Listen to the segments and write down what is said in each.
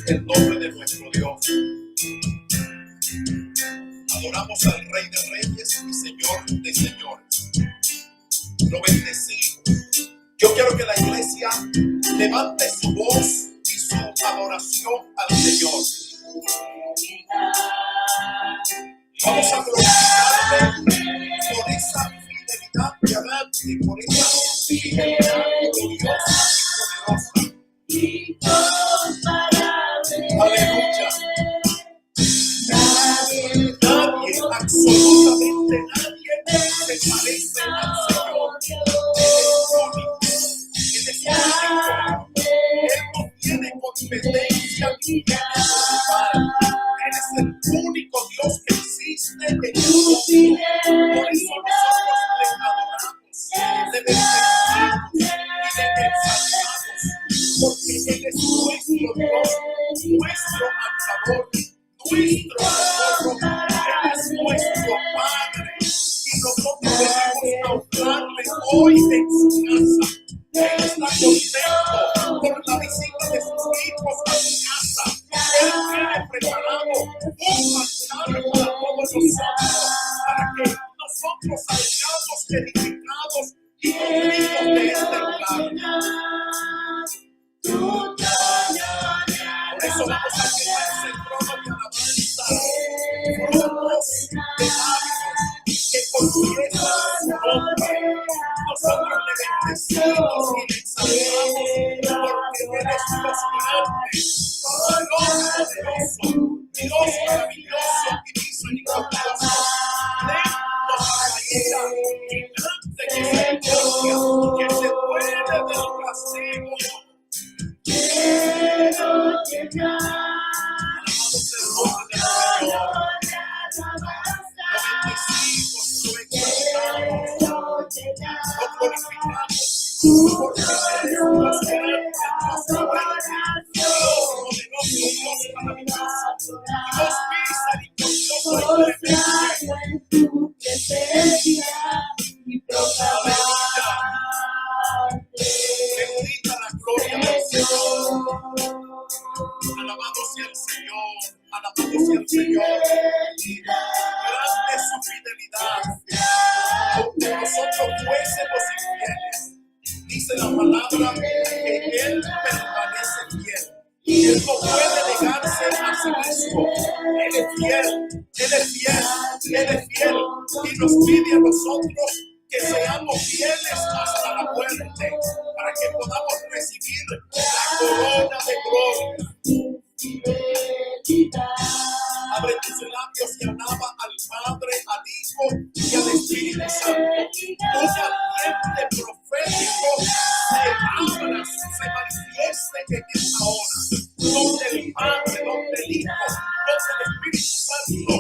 el nombre de nuestro Dios. Adoramos al Rey de Reyes y Señor de Señores. Lo bendecimos. Yo quiero que la iglesia levante su voz y su adoración al Señor. Vamos a glorificarle por esa fidelidad grande, por esa fidelidad gloriosa y poderosa. Aleluya. Nadie, absolutamente nadie se parece al Señor. Él es único. Él no tiene competencia ni tiene lugar. Él es el único Dios que existe en el mundo. Por eso nosotros le adoramos, le bendecimos y le exaltamos. Porque Él es nuestro Dios, nuestro adorador, nuestro socorro. Él es nuestro Padre. Y nosotros venimos a honrarle hoy en su casa. Él está contento por la visita de sus hijos a su casa. Él tiene preparado un altar para todos nosotros, para que nosotros salgamos edificados y contentos de este lugar. Por eso vamos a llevar ese trono de alabanza, frutos de labios que confiesan su nombre. Nosotros le bendecimos y le exaltamos porque Él es Dios grande, Dios poderoso, Dios maravilloso y misericordioso, lento para la ira y grande misericordia, que se puede del castigo. Quiero llegar. Alabamos el nombre del Señor. Lo bendecimos, lo exaltamos, lo glorificamos, porque Él es Dios grande, Dios fuerte, Dios poderoso, Dios maravilloso, Dios misericordioso y clemente. Bendita la gloria del Señor. Alabado sea el Señor. Alabado sea el Señor. Grande es su fidelidad. Aunque nosotros fuésemos infieles, dice la palabra que Él permanece fiel. Él no puede negarse a sí mismo. Él es fiel. Él es fiel. Él es fiel. Y nos pide a nosotros que seamos fieles hasta la muerte, para que podamos recibir la corona de gloria. Abre tus labios y alaba al Padre, al Hijo y al Espíritu Santo. Un ambiente profético se abra, se manifieste en esta hora, donde el Padre, donde el Hijo, donde el Espíritu Santo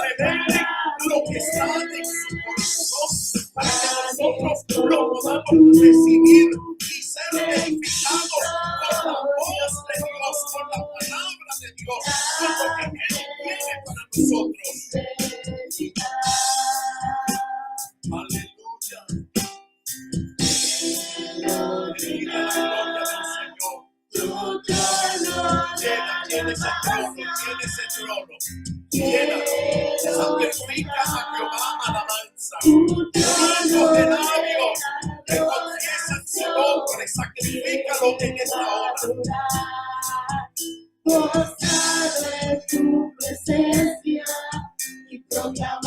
revelen lo que está en su corazón, para que nosotros lo podamos recibir y ser edificados por la voz de Dios, por la palabra de Dios, por lo que Él tiene para nosotros. Aleluya. Bendiga la gloria del Señor. Llena ese trono, llena ese trono. Llénalo, sacrifica a Jehová alabanza. Frutos de labios que confiesan su nombre, sacrifícalo en esta hora. Gozar de tu presencia y proclamarte,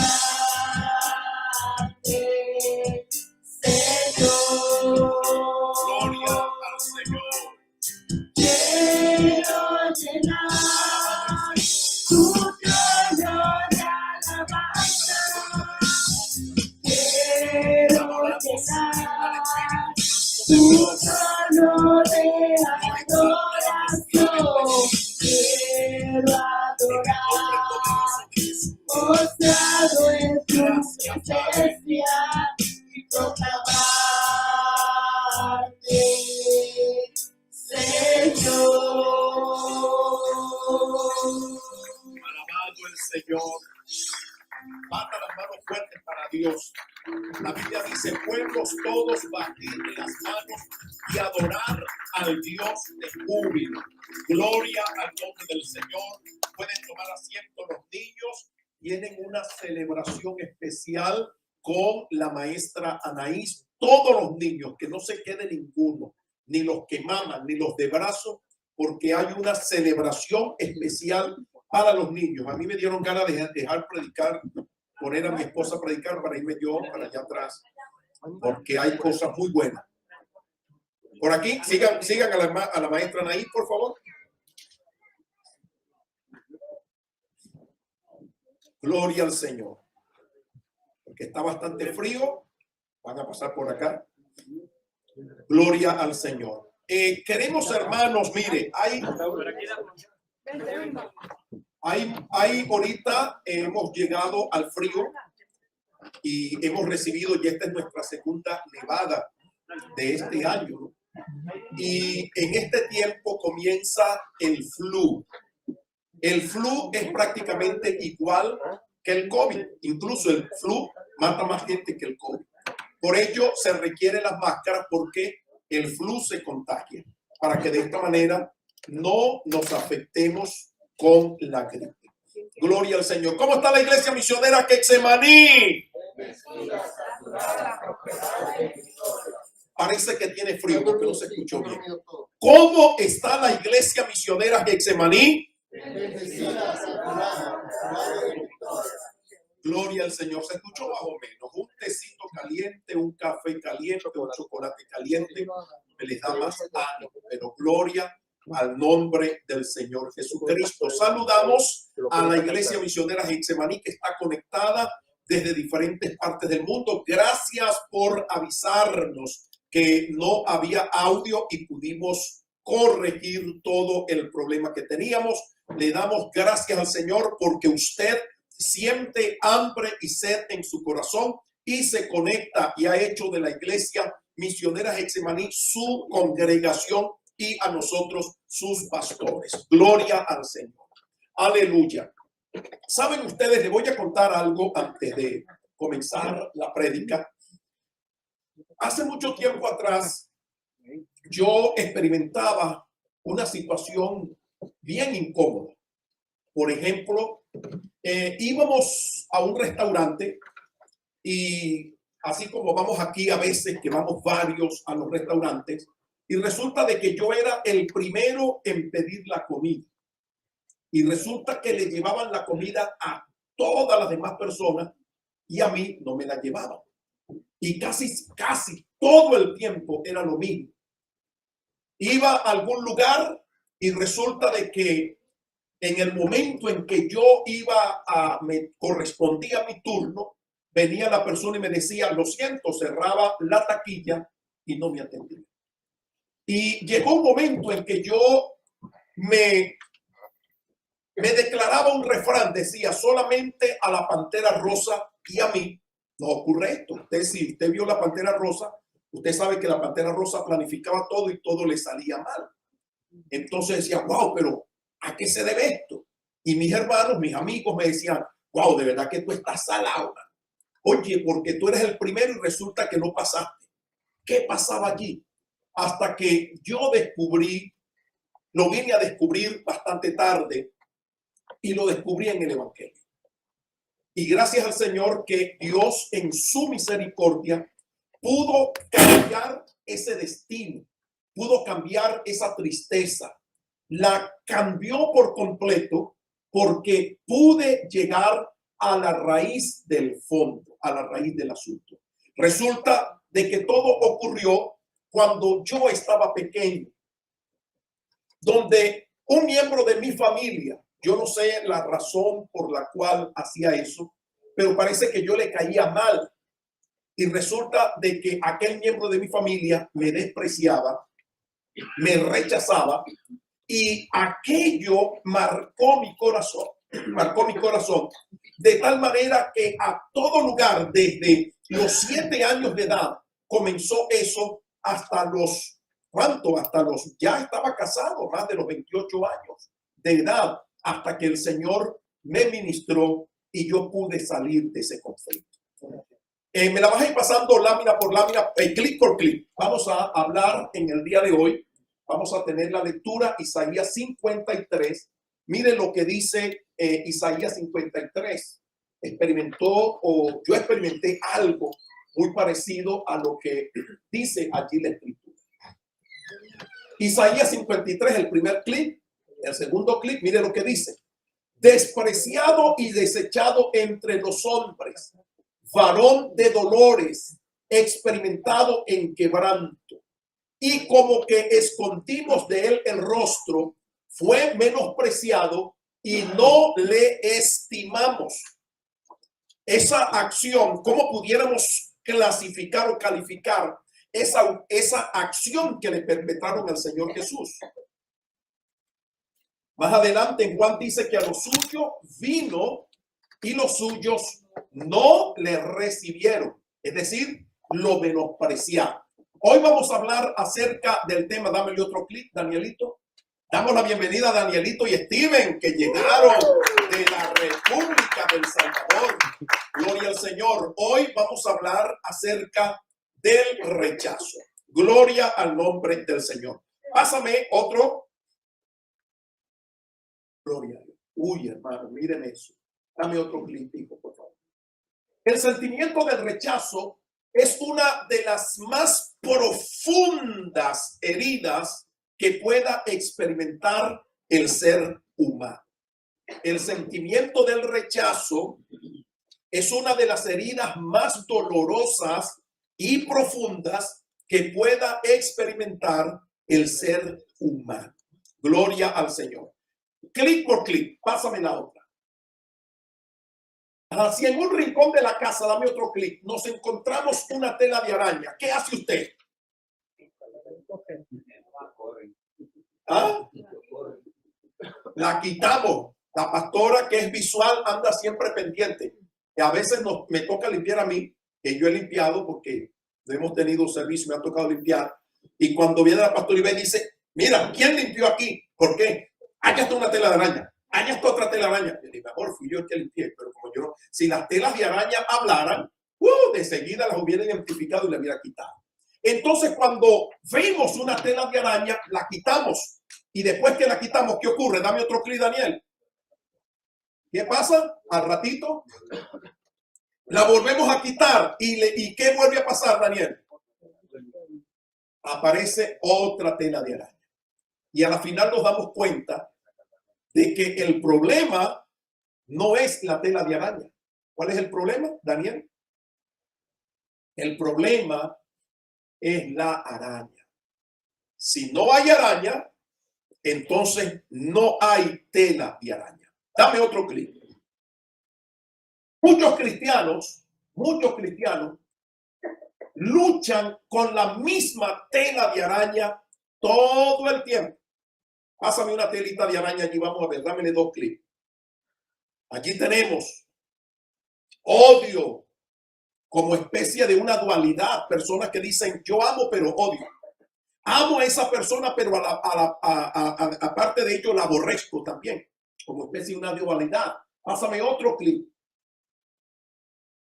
Señor. Gloria al Señor. Quiero llenar tu trono de alabanza. Quiero llenar tu trono de adoración. Quiero adorar, postrado en tu presencia y proclamarte, Señor. Alabado el Señor. Bata las manos fuertes para Dios. La Biblia dice, pueblos todos, batir las manos y adorar al Dios de júbilo. Gloria al nombre del Señor. Pueden tomar asiento los niños. Tienen una celebración especial con la maestra Anaís. Todos los niños, que no se quede ninguno, ni los que maman, ni los de brazo, porque hay una celebración especial para los niños. A mí me dieron ganas de dejar predicar, poner a mi esposa a predicar para irme yo para allá atrás, porque hay cosas muy buenas. Por aquí, sigan a la maestra Anaís, por favor. Gloria al Señor. Porque está bastante frío. Van a pasar por acá. Gloria al Señor. Queremos, hermanos, mire, ahorita hemos llegado al frío y hemos recibido, y esta es nuestra segunda nevada de este año. Y en este tiempo comienza el flu. El flu es prácticamente igual que el COVID. Incluso el flu mata más gente que el COVID. Por ello se requieren las máscaras porque el flu se contagia, para que de esta manera no nos afectemos con la gripe. Gloria al Señor. ¿Cómo está la iglesia misionera Getsemaní? Parece que tiene frío porque no se escuchó bien. ¿Cómo está la iglesia misionera Getsemaní? Gloria al Señor. Se escuchó más o menos. Un tecito caliente, un café caliente, un chocolate caliente me les da más ánimo. Pero gloria al nombre del Señor Jesucristo. Saludamos a la iglesia misionera Getsemaní que está conectada desde diferentes partes del mundo. Gracias por avisarnos que no había audio y pudimos corregir todo el problema que teníamos. Le damos gracias al Señor porque usted siente hambre y sed en su corazón y se conecta y ha hecho de la iglesia misionera Getsemaní su congregación y a nosotros sus pastores. Gloria al Señor. Aleluya. Saben ustedes, les voy a contar algo antes de comenzar la prédica. Hace mucho tiempo atrás yo experimentaba una situación bien incómoda. Por ejemplo, íbamos a un restaurante y así como vamos aquí a veces que vamos varios a los restaurantes y resulta de que yo era el primero en pedir la comida y resulta que le llevaban la comida a todas las demás personas y a mí no me la llevaban y casi todo el tiempo era lo mismo. Iba a algún lugar y resulta de que en el momento en que yo me correspondía mi turno, venía la persona y me decía, lo siento, cerraba la taquilla y no me atendía. Y llegó un momento en que yo me declaraba un refrán, decía, solamente a la Pantera Rosa y a mí no ocurre esto. Si usted vio la Pantera Rosa, usted sabe que la Pantera Rosa planificaba todo y todo le salía mal. Entonces decía, wow, pero ¿a qué se debe esto? Y mis hermanos, mis amigos me decían, wow, de verdad que tú estás salado. Oye, porque tú eres el primero y resulta que no pasaste. ¿Qué pasaba allí? Hasta que yo lo vine a descubrir bastante tarde y lo descubrí en el Evangelio. Y gracias al Señor que Dios en su misericordia pudo cambiar ese destino, pudo cambiar esa tristeza. La cambió por completo porque pude llegar a la raíz del fondo, a la raíz del asunto. Resulta de que todo ocurrió cuando yo estaba pequeño, donde un miembro de mi familia, yo no sé la razón por la cual hacía eso, pero parece que yo le caía mal. Y resulta de que aquel miembro de mi familia me despreciaba, me rechazaba y aquello marcó mi corazón de tal manera que a todo lugar desde los 7 años de edad comenzó eso hasta los, ya estaba casado, más de los 28 años de edad, hasta que el Señor me ministró y yo pude salir de ese conflicto. Me la vas a ir pasando lámina por lámina, clic por clic. Vamos a hablar en el día de hoy. Vamos a tener la lectura Isaías 53. Mire lo que dice Isaías 53. Yo experimenté algo muy parecido a lo que dice allí la escritura. Isaías 53, el primer clic. El segundo clic, mire lo que dice. Despreciado y desechado entre los hombres, varón de dolores, experimentado en quebranto, y como que escondimos de él el rostro, fue menospreciado y no le estimamos. Esa acción, ¿cómo pudiéramos clasificar o calificar esa acción que le perpetraron al Señor Jesús? Más adelante en Juan dice que a los suyos vino y los suyos no le recibieron, es decir, lo menospreciaron. Hoy vamos a hablar acerca del tema. Dámele otro clic, Danielito. Damos la bienvenida a Danielito y Steven, que llegaron de la República del Salvador. Gloria al Señor. Hoy vamos a hablar acerca del rechazo. Gloria al nombre del Señor. Pásame otro. Gloria a Dios. Uy, hermano, miren eso. Dame otro clip, por favor. El sentimiento del rechazo es una de las más profundas heridas que pueda experimentar el ser humano. El sentimiento del rechazo es una de las heridas más dolorosas y profundas que pueda experimentar el ser humano. Gloria al Señor. Clic por clic, pásame la otra. Si en un rincón de la casa, dame otro clic, nos encontramos una tela de araña, ¿qué hace usted? ¿Ah? La quitamos. La pastora, que es visual, anda siempre pendiente. Y a veces me toca limpiar a mí, que yo he limpiado porque no hemos tenido servicio, me ha tocado limpiar. Y cuando viene la pastora y ve, dice, mira, ¿quién limpió aquí? ¿Por qué? Allá está una tela de araña. Allá está otra tela de araña. Y mejor fui yo el que limpié, pero como yo, si las telas de araña hablaran, de seguida las hubiera identificado y las hubiera quitado. Entonces, cuando vemos una tela de araña, la quitamos. Y después que la quitamos, ¿qué ocurre? Dame otro clic, Daniel. ¿Qué pasa? Al ratito, la volvemos a quitar. ¿Y qué vuelve a pasar, Daniel? Aparece otra tela de araña. Y a la final nos damos cuenta de que el problema no es la tela de araña. ¿Cuál es el problema, Daniel? El problema es la araña. Si no hay araña, entonces no hay tela de araña. Dame otro clic. Muchos cristianos luchan con la misma tela de araña todo el tiempo. Pásame una telita de araña allí, vamos a ver, dámele dos clics. Aquí tenemos odio como especie de una dualidad. Personas que dicen, yo amo pero odio. Amo a esa persona, pero aparte de ello la aborrezco también. Como especie de una dualidad. Pásame otro clic.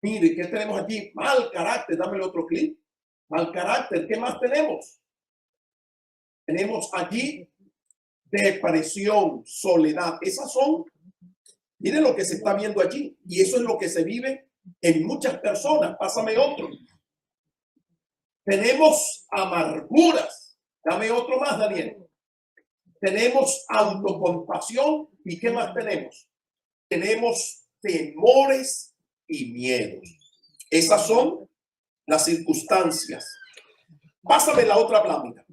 Mire, ¿qué tenemos aquí? Mal carácter, dámele otro clic. Mal carácter, ¿qué más tenemos? Tenemos aquí depresión, soledad. Esas son, miren lo que se está viendo allí. Y eso es lo que se vive en muchas personas. Pásame otro. Tenemos amarguras. Dame otro más, Daniel. Tenemos autocompasión. ¿Y qué más tenemos? Tenemos temores y miedos. Esas son las circunstancias. Pásame la otra lámina.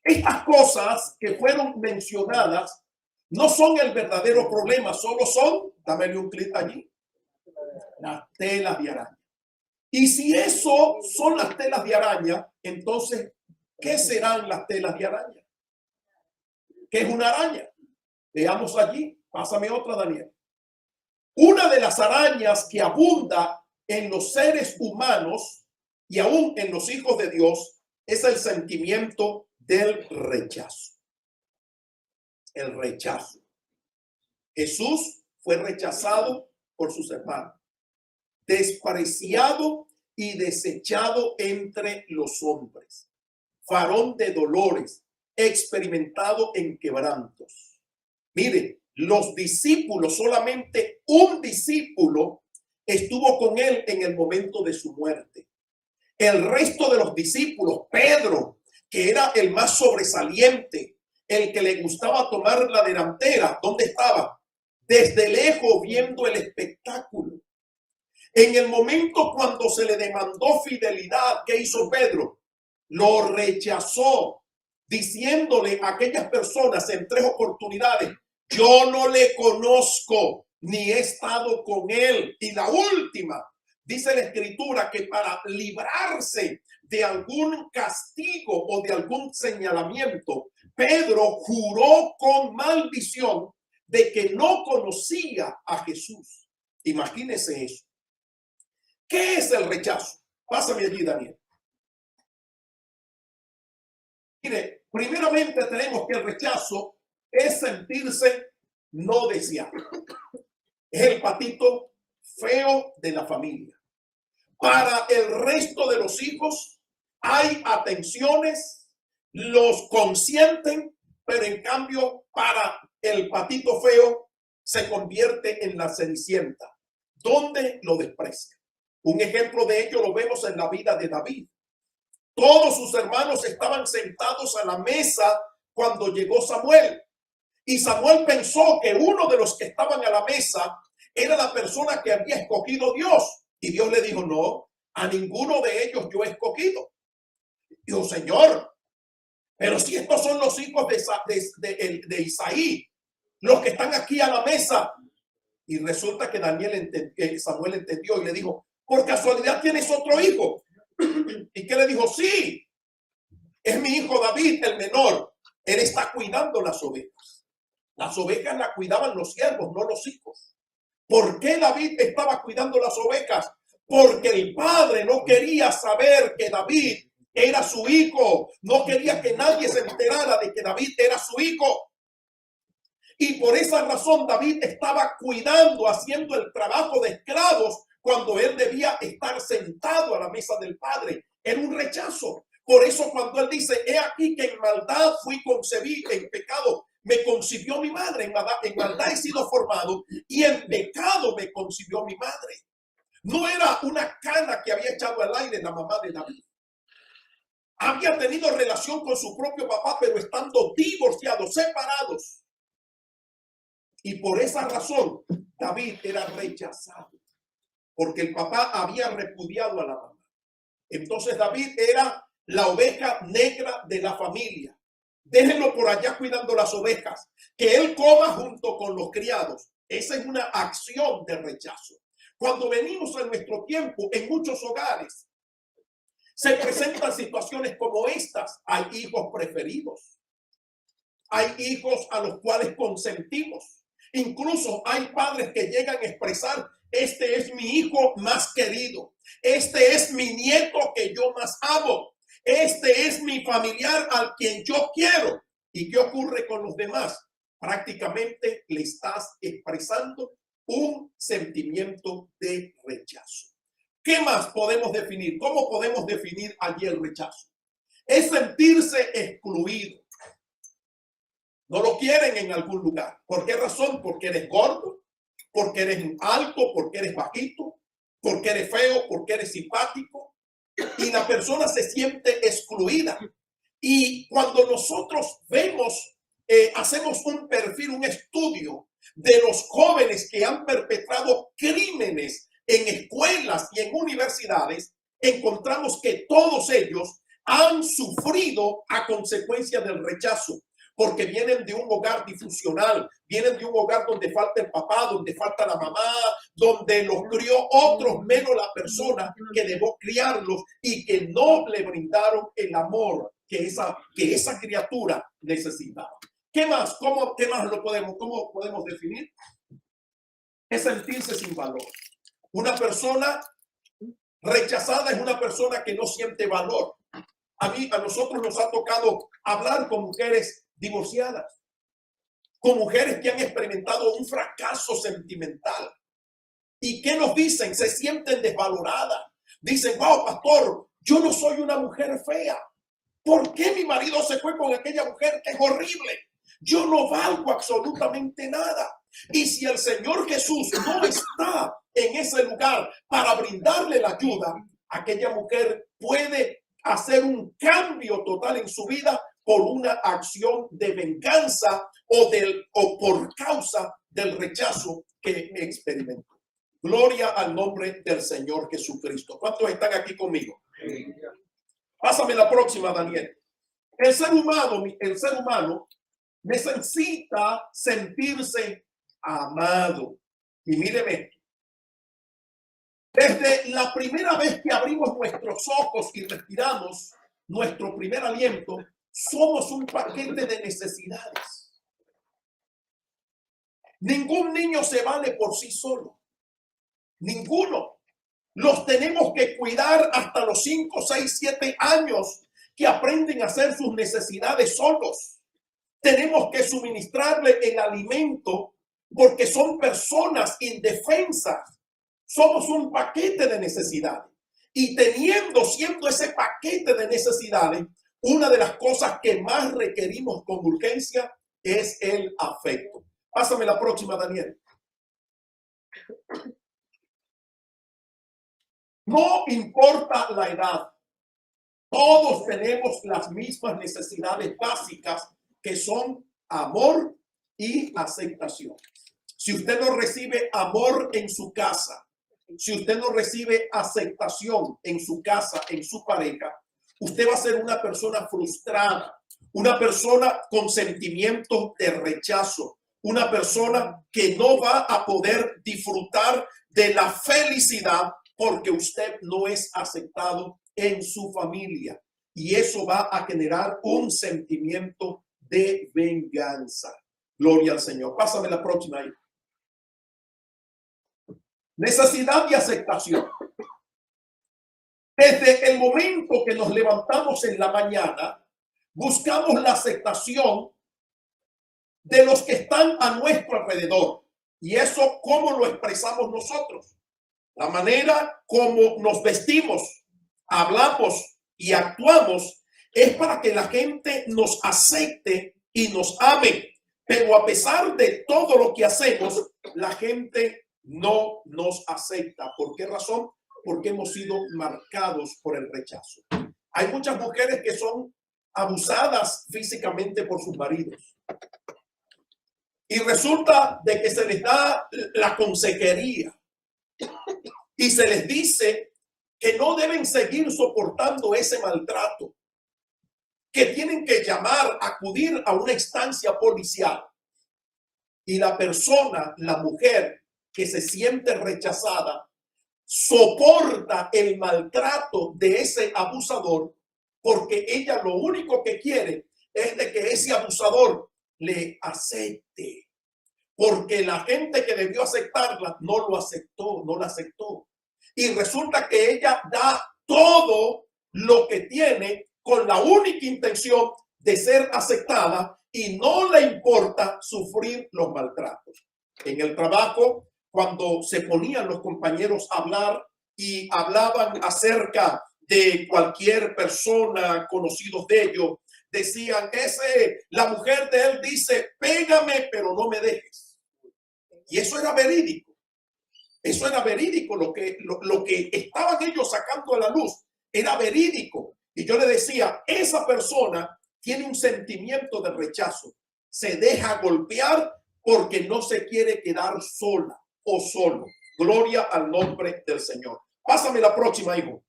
Estas cosas que fueron mencionadas no son el verdadero problema, solo son, dámele un clic allí, las telas de araña. Y si eso son las telas de araña, entonces, ¿qué serán las telas de araña? ¿Qué es una araña? Veamos allí, pásame otra, Daniel. Una de las arañas que abunda en los seres humanos y aún en los hijos de Dios es el sentimiento del rechazo. El rechazo. Jesús fue rechazado por sus hermanos, despreciado y desechado entre los hombres, varón de dolores, experimentado en quebrantos. Mire, los discípulos, solamente un discípulo estuvo con él en el momento de su muerte. El resto de los discípulos, Pedro, que era el más sobresaliente, el que le gustaba tomar la delantera, ¿dónde estaba? Desde lejos viendo el espectáculo. En el momento cuando se le demandó fidelidad, ¿qué hizo Pedro? Lo rechazó, diciéndole a aquellas personas en 3 oportunidades: yo no le conozco ni he estado con él. Y la última, dice la escritura que para librarse de algún castigo o de algún señalamiento, Pedro juró con maldición de que no conocía a Jesús. Imagínese eso. ¿Qué es el rechazo? Pásame allí, Daniel. Mire, primeramente tenemos que el rechazo es sentirse no deseado. Es el patito feo de la familia. Para el resto de los hijos hay atenciones, los consienten, pero en cambio para el patito feo se convierte en la cenicienta, donde lo desprecia. Un ejemplo de ello lo vemos en la vida de David. Todos sus hermanos estaban sentados a la mesa cuando llegó Samuel. Y Samuel pensó que uno de los que estaban a la mesa era la persona que había escogido Dios. Y Dios le dijo: no, a ninguno de ellos yo he escogido. Dijo: Señor, pero si estos son los hijos de Isaí, los que están aquí a la mesa. Y resulta que Samuel entendió y le dijo: por casualidad tienes otro hijo. ¿Y qué le dijo? Sí, es mi hijo David, el menor. Él está cuidando las ovejas. Las ovejas las cuidaban los siervos, no los hijos. ¿Por qué David estaba cuidando las ovejas? Porque el padre no quería saber que David era su hijo. No quería que nadie se enterara de que David era su hijo. Y por esa razón David estaba cuidando, haciendo el trabajo de esclavos, cuando él debía estar sentado a la mesa del Padre. Era un rechazo. Por eso cuando él dice: he aquí que en maldad fui concebido, en pecado me concibió mi madre, en maldad he sido formado y en pecado me concibió mi madre. No era una cana que había echado al aire la mamá de David. Había tenido relación con su propio papá, pero estando divorciados, separados. Y por esa razón David era rechazado, porque el papá había repudiado a la mamá. Entonces David era la oveja negra de la familia. Déjenlo por allá cuidando las ovejas, que él coma junto con los criados. Esa es una acción de rechazo. Cuando venimos a nuestro tiempo, en muchos hogares se presentan situaciones como estas. Hay hijos preferidos, hay hijos a los cuales consentimos. Incluso hay padres que llegan a expresar: este es mi hijo más querido, este es mi nieto que yo más amo, este es mi familiar al quien yo quiero. ¿Y qué ocurre con los demás? Prácticamente le estás expresando un sentimiento de rechazo. ¿Qué más podemos definir? ¿Cómo podemos definir allí el rechazo? Es sentirse excluido. No lo quieren en algún lugar. ¿Por qué razón? Porque eres gordo, porque eres alto, porque eres bajito, porque eres feo, porque eres simpático. Y la persona se siente excluida. Y cuando nosotros vemos, hacemos un perfil, un estudio de los jóvenes que han perpetrado crímenes en escuelas y en universidades, encontramos que todos ellos han sufrido a consecuencia del rechazo, porque vienen de un hogar disfuncional, vienen de un hogar donde falta el papá, donde falta la mamá, donde los crió otros menos la persona que debió criarlos y que no le brindaron el amor que esa criatura necesitaba. ¿Qué más? ¿Cómo podemos definir? Es sentirse sin valor. Una persona rechazada es una persona que no siente valor. A nosotros nos ha tocado hablar con mujeres divorciadas, con mujeres que han experimentado un fracaso sentimental. ¿Y qué nos dicen? Se sienten desvaloradas. Dicen, wow, pastor, yo no soy una mujer fea. ¿Por qué mi marido se fue con aquella mujer que es horrible? Yo no valgo absolutamente nada. Y si el Señor Jesús no está en ese lugar para brindarle la ayuda, aquella mujer puede hacer un cambio total en su vida por una acción de venganza o por causa del rechazo que experimentó. Gloria al nombre del Señor Jesucristo. ¿Cuántos están aquí conmigo? Pásame la próxima, Daniel. El ser humano necesita sentirse amado. Y míreme esto. Desde la primera vez que abrimos nuestros ojos y respiramos nuestro primer aliento, somos un paquete de necesidades. Ningún niño se vale por sí solo. Ninguno. Los tenemos que cuidar hasta los 5, 6, 7 años que aprenden a hacer sus necesidades solos. Tenemos que suministrarle el alimento porque son personas indefensas. Somos un paquete de necesidades. Y siendo ese paquete de necesidades, una de las cosas que más requerimos con urgencia es el afecto. Pásame la próxima, Daniel. No importa la edad, todos tenemos las mismas necesidades básicas que son amor y aceptación. Si usted no recibe amor en su casa, si usted no recibe aceptación en su casa, en su pareja, usted va a ser una persona frustrada, una persona con sentimientos de rechazo, una persona que no va a poder disfrutar de la felicidad porque usted no es aceptado en su familia. Y eso va a generar un sentimiento de venganza. Gloria al Señor. Pásame la próxima ahí. Necesidad de aceptación. Desde el momento que nos levantamos en la mañana, buscamos la aceptación de los que están a nuestro alrededor. Y eso, ¿cómo lo expresamos nosotros? La manera como nos vestimos, hablamos y actuamos es para que la gente nos acepte y nos ame. Pero a pesar de todo lo que hacemos, la gente no nos acepta. ¿Por qué razón? Porque hemos sido marcados por el rechazo. Hay muchas mujeres que son abusadas físicamente por sus maridos. Y resulta de que se les da la consejería y se les dice que no deben seguir soportando ese maltrato, que tienen que acudir a una instancia policial. Y la persona, la mujer que se siente rechazada, soporta el maltrato de ese abusador porque ella lo único que quiere es de que ese abusador le acepte. Porque la gente que debió aceptarla no lo aceptó, no la aceptó. Y resulta que ella da todo lo que tiene con la única intención de ser aceptada y no le importa sufrir los maltratos. En el trabajo, cuando se ponían los compañeros a hablar y hablaban acerca de cualquier persona, conocidos de ellos, decían, la mujer de él dice, pégame, pero no me dejes. Y eso era verídico. Eso era verídico. Lo que estaban ellos sacando a la luz era verídico. Y yo le decía, esa persona tiene un sentimiento de rechazo. Se deja golpear porque no se quiere quedar sola o solo. Gloria al nombre del Señor. Pásame la próxima, hijo.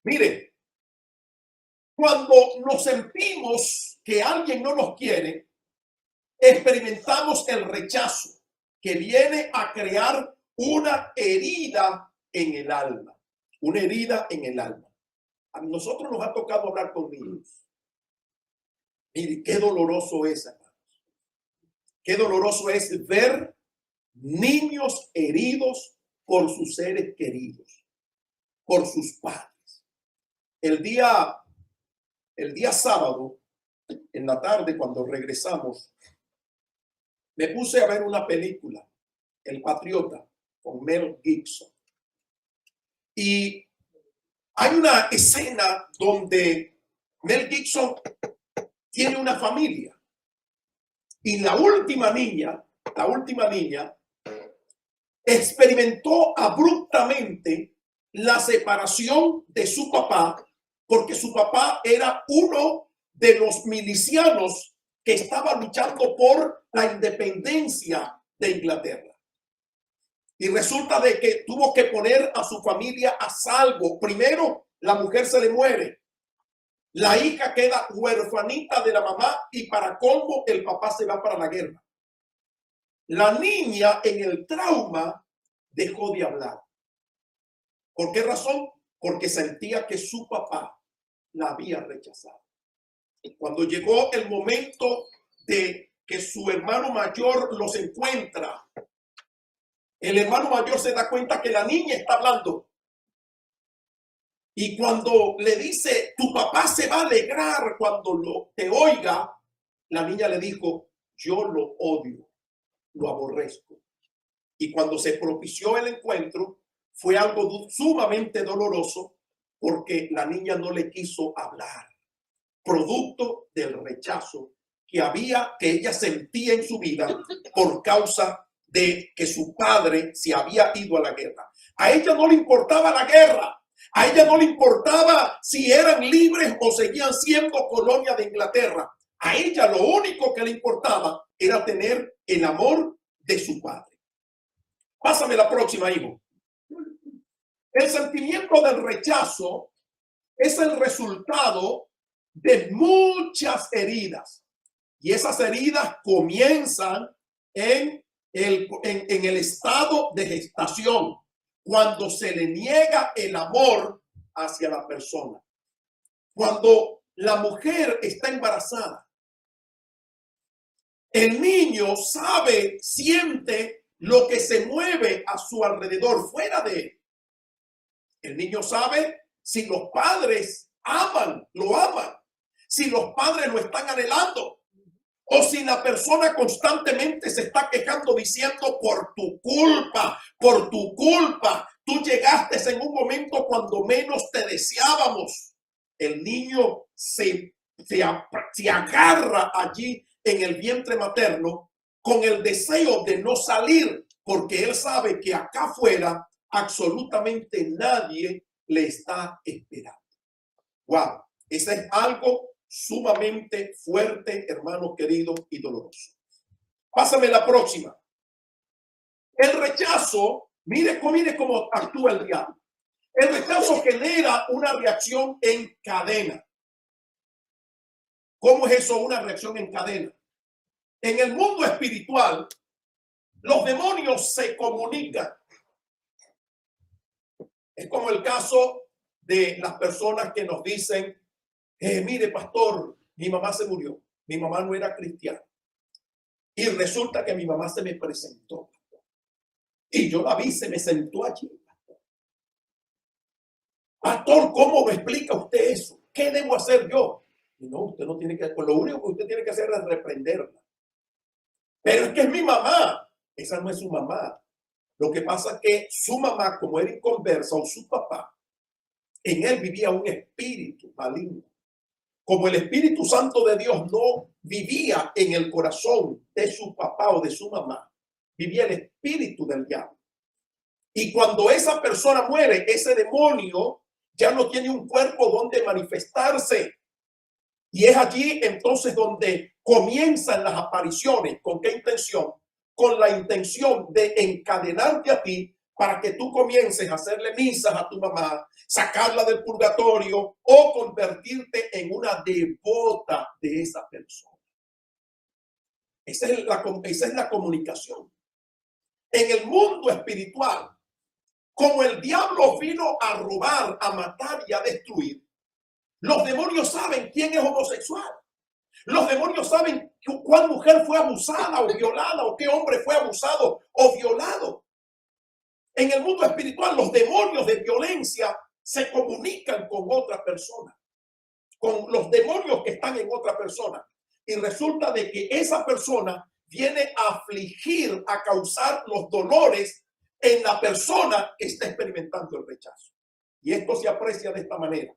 Mire, cuando nos sentimos que alguien no nos quiere, experimentamos el rechazo que viene a crear una herida en el alma. Una herida en el alma. A nosotros nos ha tocado hablar con niños. Mire, qué doloroso es, hermanos. Qué doloroso es ver niños heridos por sus seres queridos, por sus padres. El día sábado, en la tarde, cuando regresamos, me puse a ver una película El Patriota, con Mel Gibson. Y hay una escena donde Mel Gibson tiene una familia. Y la última niña experimentó abruptamente la separación de su papá, porque su papá era uno de los milicianos que estaba luchando por la independencia de Inglaterra. Y resulta de que tuvo que poner a su familia a salvo. Primero, la mujer se le muere. La hija queda huerfanita de la mamá y para colmo el papá se va para la guerra. La niña en el trauma dejó de hablar. ¿Por qué razón? Porque sentía que su papá la había rechazado. Cuando llegó el momento de que su hermano mayor los encuentra, el hermano mayor se da cuenta que la niña está hablando. Y cuando le dice, tu papá se va a alegrar cuando te oiga, la niña le dijo, yo lo odio, lo aborrezco. Y cuando se propició el encuentro, fue algo sumamente doloroso porque la niña no le quiso hablar, producto del rechazo que ella sentía en su vida por causa de que su padre se había ido a la guerra. A ella no le importaba la guerra. A ella no le importaba si eran libres o seguían siendo colonia de Inglaterra. A ella lo único que le importaba era tener el amor de su padre. Pásame la próxima, hijo. El sentimiento del rechazo es el resultado de muchas heridas. Y esas heridas comienzan en el estado de gestación, cuando se le niega el amor hacia la persona. Cuando la mujer está embarazada, el niño sabe, siente lo que se mueve a su alrededor, fuera de él. El niño sabe si los padres lo aman, si los padres lo están anhelando, o si la persona constantemente se está quejando diciendo por tu culpa, tú llegaste en un momento cuando menos te deseábamos. El niño se agarra allí en el vientre materno con el deseo de no salir, porque él sabe que acá afuera absolutamente nadie le está esperando. Wow, eso es algo sumamente fuerte, hermano querido, y doloroso. Pásame la próxima. El rechazo, mire cómo actúa el diablo. El rechazo genera una reacción en cadena. ¿Cómo es eso, una reacción en cadena? En el mundo espiritual, los demonios se comunican. Es como el caso de las personas que nos dicen, mire, pastor, mi mamá se murió. Mi mamá no era cristiana. Y resulta que mi mamá se me presentó. Y yo la vi, se me sentó allí. Pastor, ¿cómo me explica usted eso? ¿Qué debo hacer yo? Y no, usted no tiene que, pues lo único que usted tiene que hacer es reprenderla. Pero es que es mi mamá. Esa no es su mamá. Lo que pasa es que su mamá, como era inconversa, o su papá, en él vivía un espíritu maligno. Como el Espíritu Santo de Dios no vivía en el corazón de su papá o de su mamá, vivía el espíritu del diablo. Y cuando esa persona muere, ese demonio ya no tiene un cuerpo donde manifestarse. Y es allí entonces donde comienzan las apariciones. ¿Con qué intención? Con la intención de encadenarte a ti para que tú comiences a hacerle misas a tu mamá, sacarla del purgatorio o convertirte en una devota de esa persona. Esa es la comunicación. En el mundo espiritual, como el diablo vino a robar, a matar y a destruir, los demonios saben quién es homosexual. Los demonios saben cuál mujer fue abusada o violada o qué hombre fue abusado o violado. En el mundo espiritual, los demonios de violencia se comunican con otra persona, con los demonios que están en otra persona. Y resulta de que esa persona viene a afligir, a causar los dolores en la persona que está experimentando el rechazo. Y esto se aprecia de esta manera.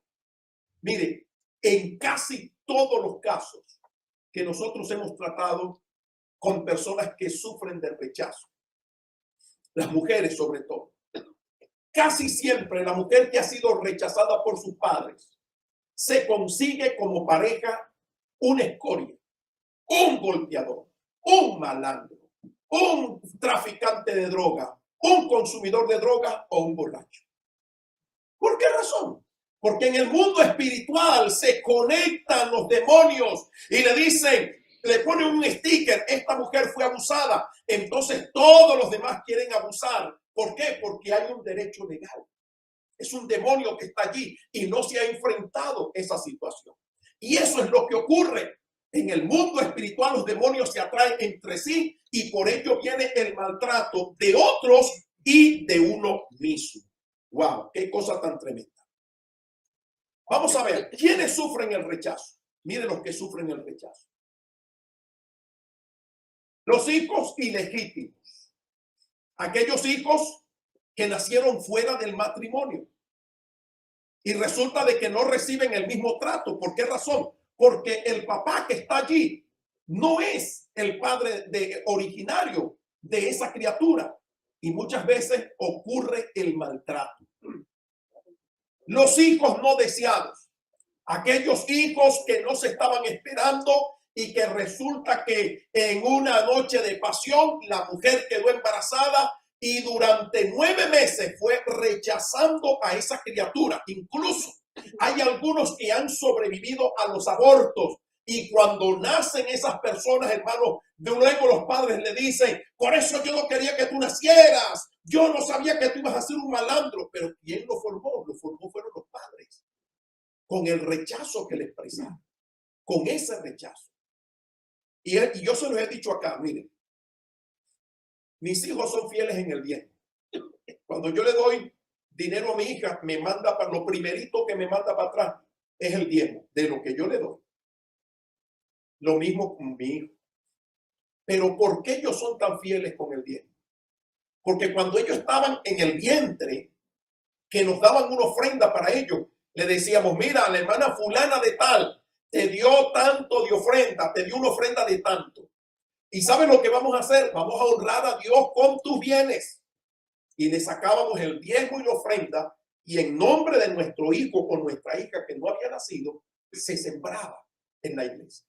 Mire, en casi todos los casos que nosotros hemos tratado con personas que sufren de rechazo, las mujeres sobre todo, casi siempre la mujer que ha sido rechazada por sus padres se consigue como pareja una escoria, un golpeador, un malandro, un traficante de droga, un consumidor de droga o un borracho. ¿Por qué razón? Porque en el mundo espiritual se conectan los demonios y le dicen, le ponen un sticker, esta mujer fue abusada. Entonces todos los demás quieren abusar. ¿Por qué? Porque hay un derecho legal. Es un demonio que está allí y no se ha enfrentado esa situación. Y eso es lo que ocurre. En el mundo espiritual los demonios se atraen entre sí y por ello viene el maltrato de otros y de uno mismo. ¡Wow! ¡Qué cosa tan tremenda! Vamos a ver, ¿quiénes sufren el rechazo? Miren los que sufren el rechazo. Los hijos ilegítimos. Aquellos hijos que nacieron fuera del matrimonio. Y resulta de que no reciben el mismo trato. ¿Por qué razón? Porque el papá que está allí no es el padre originario de esa criatura. Y muchas veces ocurre el maltrato. Los hijos no deseados. Aquellos hijos que no se estaban esperando y que resulta que en una noche de pasión la mujer quedó embarazada y durante 9 meses fue rechazando a esa criatura. Incluso hay algunos que han sobrevivido a los abortos y cuando nacen esas personas, hermanos, de luego los padres le dicen, por eso yo no quería que tú nacieras, yo no sabía que tú ibas a ser un malandro. Pero ¿quién lo formó? Lo formó fueron los padres, con el rechazo que le expresaron, con ese rechazo. Y yo se los he dicho acá, miren, mis hijos son fieles en el bien. Cuando yo le doy dinero a mi hija, me manda para lo primerito que me manda para atrás es el diezmo de lo que yo le doy. Lo mismo con mi hijo. Pero ¿por qué ellos son tan fieles con el diezmo? Porque cuando ellos estaban en el vientre, que nos daban una ofrenda para ellos, le decíamos, mira, la hermana fulana de tal te dio tanto de ofrenda, te dio una ofrenda de tanto. ¿Y sabes lo que vamos a hacer? Vamos a honrar a Dios con tus bienes. Y le sacábamos el diezmo y la ofrenda y en nombre de nuestro hijo o nuestra hija que no había nacido, se sembraba en la iglesia.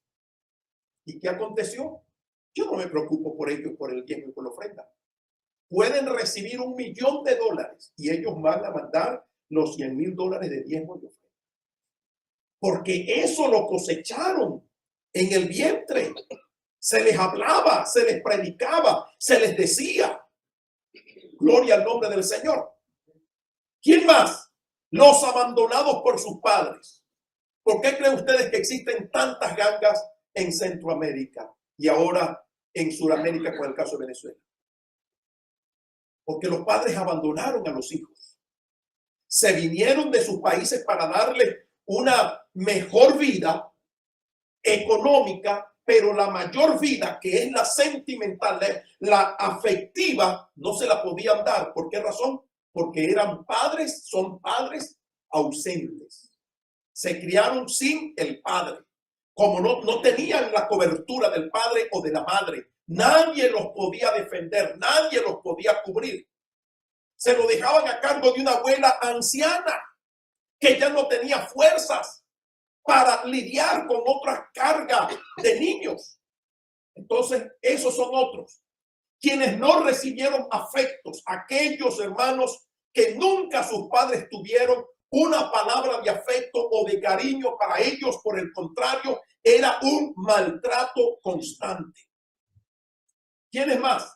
¿Y qué aconteció? Yo no me preocupo por ellos, por el diezmo y por la ofrenda. Pueden recibir $1.000.000 y ellos van a mandar los $100,000 de diezmo y ofrenda. Porque eso lo cosecharon en el vientre. Se les hablaba, se les predicaba, se les decía. Gloria al nombre del Señor. ¿Quién más? Los abandonados por sus padres. ¿Por qué creen ustedes que existen tantas gangas en Centroamérica y ahora en Sudamérica con el caso de Venezuela? Porque los padres abandonaron a los hijos. Se vinieron de sus países para darle una mejor vida económica, pero la mayor vida, que es la sentimental, la afectiva, no se la podían dar. ¿Por qué razón? Porque eran padres, son padres ausentes. Se criaron sin el padre. Como no tenían la cobertura del padre o de la madre, nadie los podía defender, nadie los podía cubrir. Se lo dejaban a cargo de una abuela anciana que ya no tenía fuerzas para lidiar con otra carga de niños. Entonces, esos son otros. Quienes no recibieron afectos, aquellos hermanos que nunca sus padres tuvieron una palabra de afecto o de cariño para ellos, por el contrario, era un maltrato constante. ¿Quiénes más?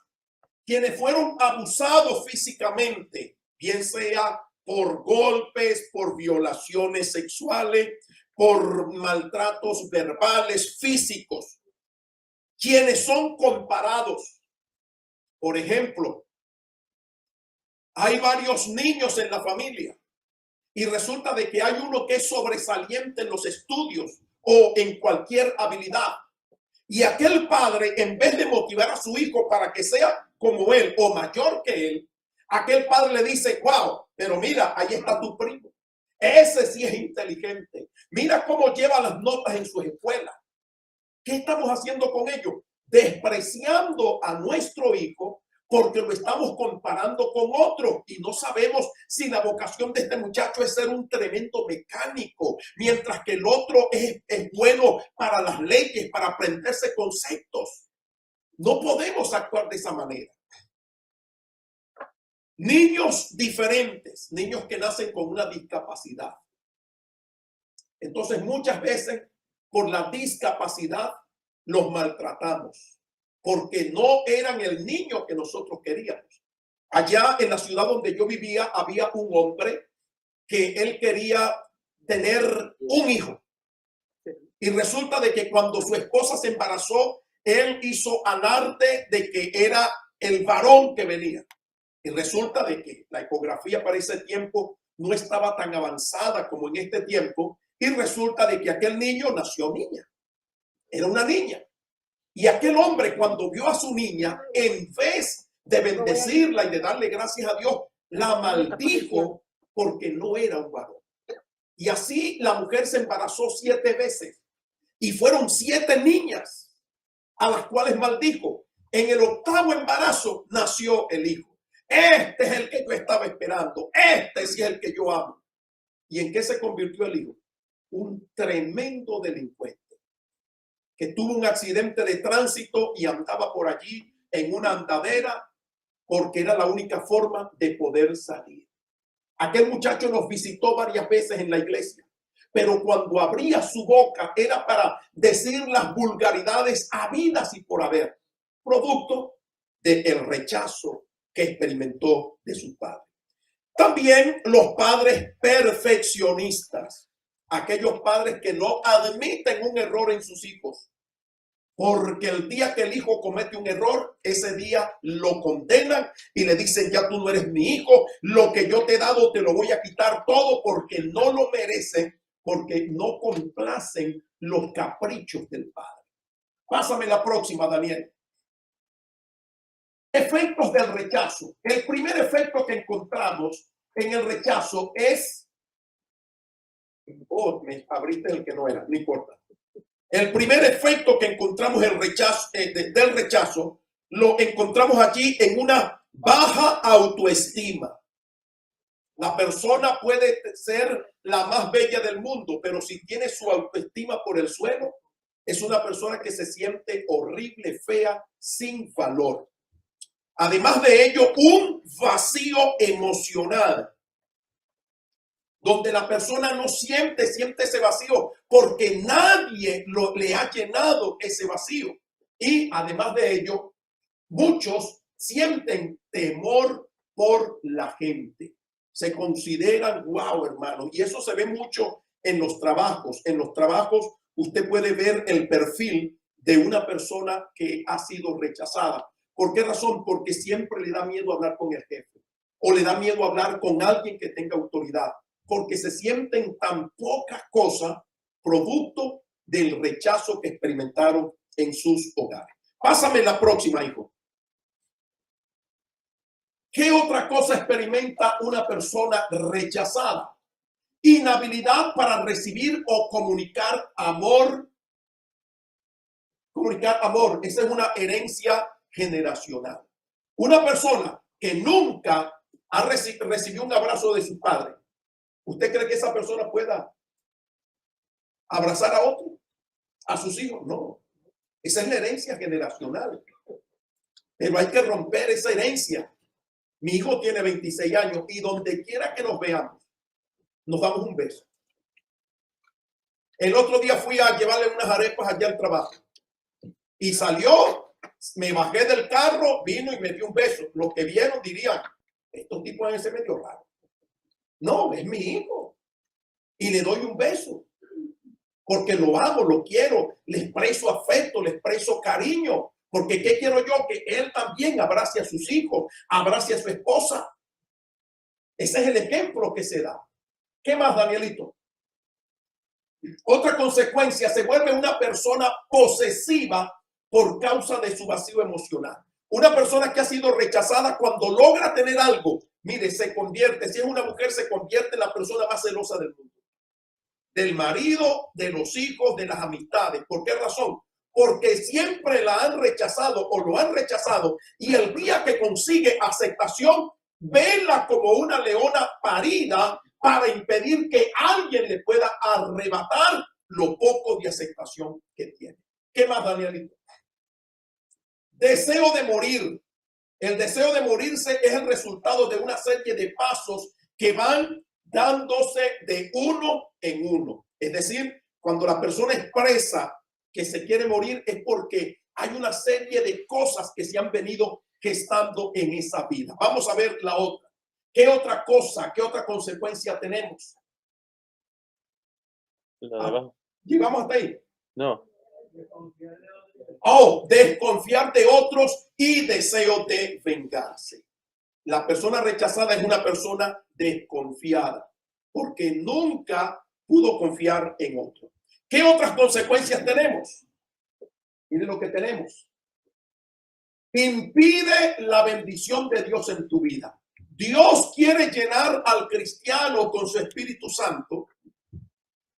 Quienes fueron abusados físicamente, bien sea por golpes, por violaciones sexuales, por maltratos verbales, físicos. Quienes son comparados. Por ejemplo, hay varios niños en la familia y resulta de que hay uno que es sobresaliente en los estudios o en cualquier habilidad. Y aquel padre, en vez de motivar a su hijo para que sea como él o mayor que él, aquel padre le dice, wow, pero mira, ahí está tu primo. Ese sí es inteligente. Mira cómo lleva las notas en su escuela. ¿Qué estamos haciendo con ellos? Despreciando a nuestro hijo porque lo estamos comparando con otro y no sabemos si la vocación de este muchacho es ser un tremendo mecánico, mientras que el otro es bueno para las leyes, para aprenderse conceptos. No podemos actuar de esa manera. Niños diferentes, niños que nacen con una discapacidad. Entonces, muchas veces, por la discapacidad, los maltratamos, porque no eran el niño que nosotros queríamos. Allá en la ciudad donde yo vivía, había un hombre que él quería tener un hijo. Y resulta de que cuando su esposa se embarazó, él hizo alarde de que era el varón que venía. Y resulta de que la ecografía para ese tiempo no estaba tan avanzada como en este tiempo. Y resulta de que aquel niño nació niña. Era una niña. Y aquel hombre, cuando vio a su niña, en vez de bendecirla y de darle gracias a Dios, la maldijo porque no era un varón. Y así la mujer se embarazó 7 veces. Y fueron 7 niñas a las cuales maldijo. En el 8º embarazo nació el hijo. Este es el que yo estaba esperando. Este sí es el que yo amo. ¿Y en qué se convirtió el hijo? Un tremendo delincuente que tuvo un accidente de tránsito y andaba por allí en una andadera porque era la única forma de poder salir. Aquel muchacho nos visitó varias veces en la iglesia, pero cuando abría su boca era para decir las vulgaridades habidas y por haber, producto del rechazo que experimentó de sus padres. También los padres perfeccionistas, aquellos padres que no admiten un error en sus hijos, porque el día que el hijo comete un error, ese día lo condenan y le dicen, ya tú no eres mi hijo, lo que yo te he dado te lo voy a quitar todo porque no lo merecen, porque no complacen los caprichos del padre. Pásame la próxima, Daniel. Efectos del rechazo. El primer efecto que encontramos en el rechazo es... Oh, me abriste el que no era, no importa. El primer efecto que encontramos del rechazo lo encontramos allí en una baja autoestima. La persona puede ser la más bella del mundo, pero si tiene su autoestima por el suelo, es una persona que se siente horrible, fea, sin valor. Además de ello, un vacío emocional, donde la persona no siente ese vacío porque nadie le ha llenado ese vacío. Y además de ello, muchos sienten temor por la gente. Se consideran, wow, hermano. Y eso se ve mucho en los trabajos. En los trabajos usted puede ver el perfil de una persona que ha sido rechazada. ¿Por qué razón? Porque siempre le da miedo hablar con el jefe o le da miedo hablar con alguien que tenga autoridad, porque se sienten tan pocas cosas producto del rechazo que experimentaron en sus hogares. Pásame la próxima, hijo. ¿Qué otra cosa experimenta una persona rechazada? Inhabilidad para recibir o comunicar amor. Comunicar amor, esa es una herencia generacional. Una persona que nunca ha recibido un abrazo de su padre, ¿usted cree que esa persona pueda abrazar a otro, a sus hijos? No, esa es la herencia generacional. Pero hay que romper esa herencia. Mi hijo tiene 26 años y donde quiera que nos veamos, nos damos un beso. El otro día fui a llevarle unas arepas allá al trabajo y salió, me bajé del carro, vino y me dio un beso. Los que vieron dirían, estos tipos en ese medio raro. No, es mi hijo. Y le doy un beso. Porque lo amo, lo quiero, le expreso afecto, le expreso cariño. Porque ¿qué quiero yo? Que él también abrace a sus hijos, abrace a su esposa. Ese es el ejemplo que se da. ¿Qué más, Danielito? Otra consecuencia, se vuelve una persona posesiva por causa de su vacío emocional. Una persona que ha sido rechazada, cuando logra tener algo, mire, se convierte, si es una mujer, se convierte en la persona más celosa del mundo. Del marido, de los hijos, de las amistades. ¿Por qué razón? Porque siempre la han rechazado o lo han rechazado, y el día que consigue aceptación, vela como una leona parida para impedir que alguien le pueda arrebatar lo poco de aceptación que tiene. ¿Qué más, Danielito? Deseo de morir. El deseo de morirse es el resultado de una serie de pasos que van dándose de uno en uno. Es decir, cuando la persona expresa que se quiere morir, es porque hay una serie de cosas que se han venido gestando en esa vida. Vamos a ver la otra. ¿Qué otra cosa, qué otra consecuencia tenemos? ¿Llegamos hasta ahí? No. Desconfiar de otros y deseo de vengarse. La persona rechazada es una persona desconfiada porque nunca pudo confiar en otro. ¿Qué otras consecuencias tenemos? Miren lo que tenemos. Impide la bendición de Dios en tu vida. Dios quiere llenar al cristiano con su Espíritu Santo,